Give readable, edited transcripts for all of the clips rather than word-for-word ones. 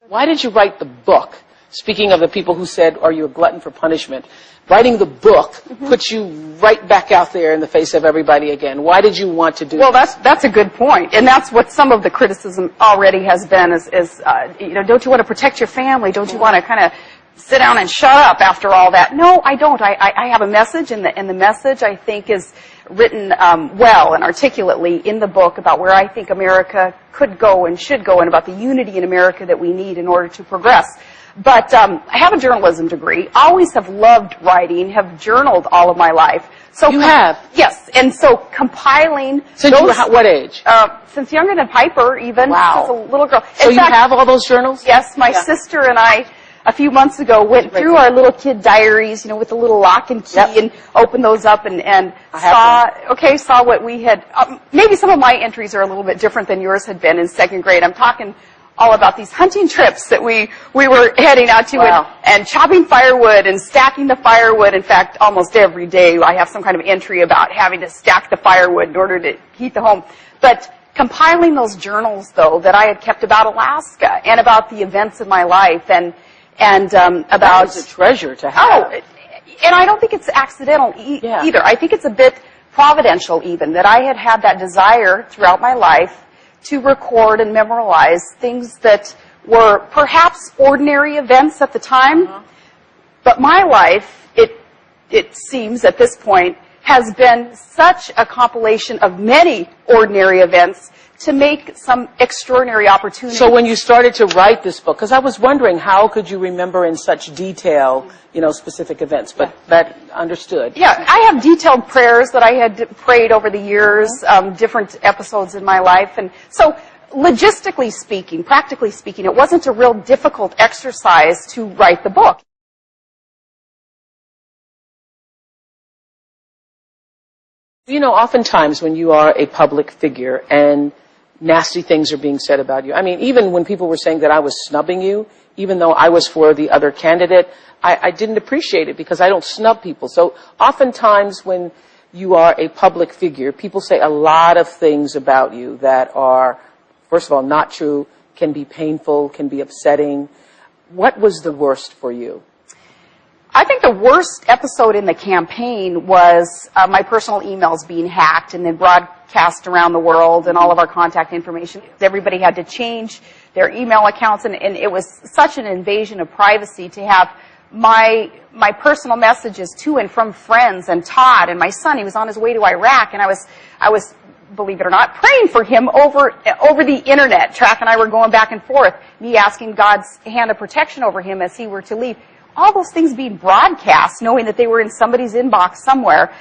Why did you write the book? Speaking of the people who said, are you a glutton for punishment? Writing the book puts you right back out there in the face of everybody again. Why did you want to do that? Well, that's a good point. And that's what some of the criticism already has been is don't you want to protect your family? Don't you want to kind of sit down and shut up after all that? No, I don't. I have a message, and the message, I think, is written well and articulately in the book about where I think America could go and should go, and about the unity in America that we need in order to progress. But I have a journalism degree, always have loved writing, have journaled all of my life. So you have? Yes, and so compiling... Since you were what age? Since younger than Piper, even. Wow. Since a little girl. So you have all those journals? Yes, my sister and I, a few months ago, went through our little kid diaries, with the little lock and key, and opened those up and saw what we had. Maybe some of my entries are a little bit different than yours had been in second grade. I'm talking all about these hunting trips that we were heading out to, and chopping firewood and stacking the firewood. In fact, almost every day I have some kind of entry about having to stack the firewood in order to heat the home. But compiling those journals, though, that I had kept about Alaska and about the events of my life and about... That is a treasure to have. And I don't think it's accidental either. I think it's a bit providential even, that I had had that desire throughout my life to record and memorialize things that were perhaps ordinary events at the time. But my life, it seems at this point, has been such a compilation of many ordinary events to make some extraordinary opportunities. So when you started to write this book, because I was wondering how could you remember in such detail, specific events, but that understood. Yeah, I have detailed prayers that I had prayed over the years, different episodes in my life. And so logistically speaking, practically speaking, it wasn't a real difficult exercise to write the book. Oftentimes when you are a public figure and nasty things are being said about you. I mean, even when people were saying that I was snubbing you, even though I was for the other candidate, I didn't appreciate it because I don't snub people. So oftentimes when you are a public figure, people say a lot of things about you that are, first of all, not true, can be painful, can be upsetting. What was the worst for you? I think the worst episode in the campaign was my personal emails being hacked and then broadcast around the world, and all of our contact information. Everybody had to change their email accounts, and it was such an invasion of privacy to have my personal messages to and from friends, and Todd and my son. He was on his way to Iraq, and I was, believe it or not, praying for him over the internet. Track and I were going back and forth, me asking God's hand of protection over him as he were to leave. All those things being broadcast, knowing that they were in somebody's inbox somewhere,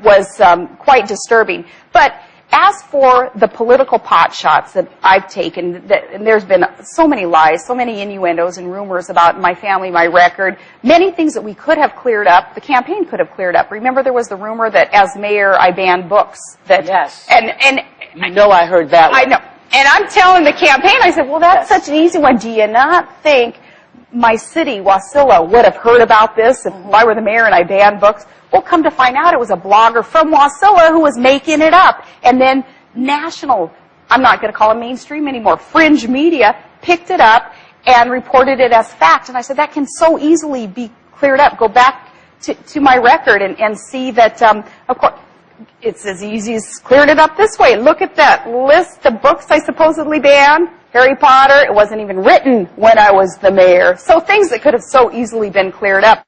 was quite disturbing. But as for the political pot shots that I've taken, and there's been so many lies, so many innuendos and rumors about my family, my record, many things that we could have cleared up, the campaign could have cleared up. Remember, there was the rumor that as mayor I banned books. Yes. And I heard that one. I know. And I'm telling the campaign, I said, well, that's such an easy one. Do you not think my city, Wasilla, would have heard about this if I were the mayor and I banned books? Well, come to find out, it was a blogger from Wasilla who was making it up. And then national, I'm not going to call it mainstream anymore, fringe media picked it up and reported it as fact. And I said, that can so easily be cleared up. Go back to my record and see that, of course, it's as easy as clearing it up this way. Look at that list of books I supposedly banned. Harry Potter, it wasn't even written when I was the mayor. So things that could have so easily been cleared up.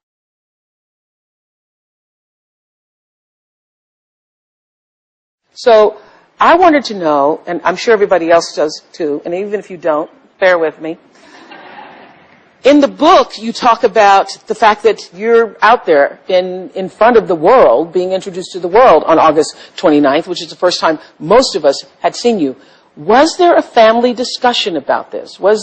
So I wanted to know, and I'm sure everybody else does too, and even if you don't, bear with me. In the book, you talk about the fact that you're out there in front of the world, being introduced to the world on August 29th, which is the first time most of us had seen you. Was there a family discussion about this? When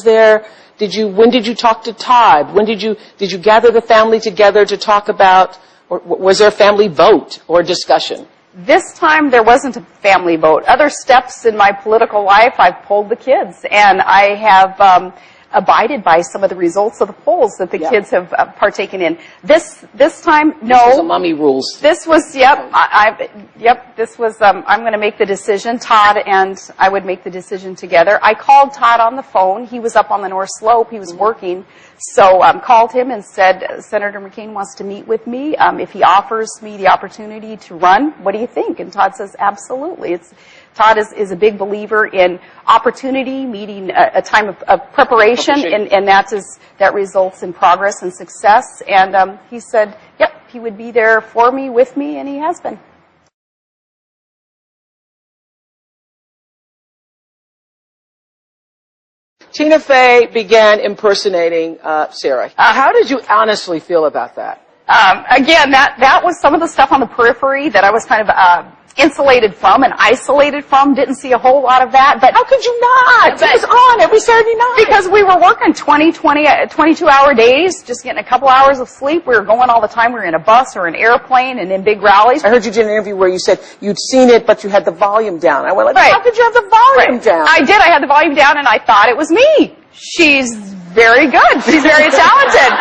did you talk to Todd? When did you gather the family together to talk about, or was there a family vote or discussion? This time there wasn't a family vote. Other steps in my political life, I've polled the kids, and I have abided by some of the results of the polls that the kids have partaken in. This time, no. This was a mummy rules. This was, this was, I'm going to make the decision. Todd and I would make the decision together. I called Todd on the phone. He was up on the North Slope. He was working. So called him and said, Senator McCain wants to meet with me. If he offers me the opportunity to run, what do you think? And Todd says, absolutely. Todd is a big believer in opportunity, meeting a time of preparation, and that results in progress and success. And he said, yep, he would be there for me, with me, and he has been. Tina Fey began impersonating Sarah. How did you honestly feel about that? Again, that was some of the stuff on the periphery that I was kind of insulated from and isolated from. Didn't see a whole lot of that. But how could you not? It was on every Saturday night. Because we were working 22-hour days, just getting a couple hours of sleep. We were going all the time. We were in a bus or an airplane and in big rallies. I heard you did an interview where you said you'd seen it, but you had the volume down. I went like, how could you have the volume down? I did. I had the volume down, and I thought it was me. She's very good. She's very talented.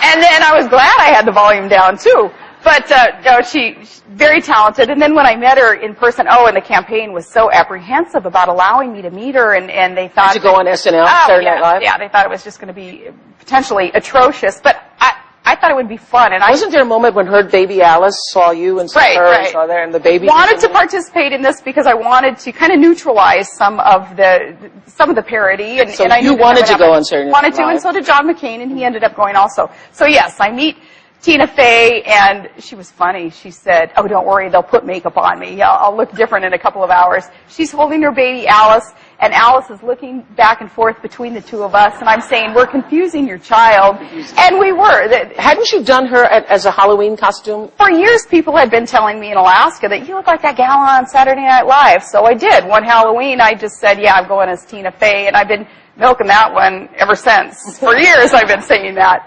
And then I was glad I had the volume down, too. But, no, she's very talented. And then when I met her in person, and the campaign was so apprehensive about allowing me to meet her, and they thought... Did you go on SNL, Saturday Night Live? Yeah, they thought it was just going to be potentially atrocious. But I thought it would be fun. And wasn't there a moment when her baby Alice saw you and saw her and saw there, and the baby... Wanted to participate in this because I wanted to kind of neutralize some of the parody. And, so and I you wanted to go on Saturday Night Live? Wanted to, and so did John McCain, and he ended up going also. So yes, I meet Tina Fey, and she was funny. She said, oh, don't worry, they'll put makeup on me. I'll look different in a couple of hours. She's holding her baby Alice, and Alice is looking back and forth between the two of us, and I'm saying, we're confusing your child. And we were. Hadn't you done her as a Halloween costume? For years, people had been telling me in Alaska that you look like that gal on Saturday Night Live. So I did. One Halloween, I just said, yeah, I'm going as Tina Fey, and I've been milking that one ever since. For years, I've been saying that.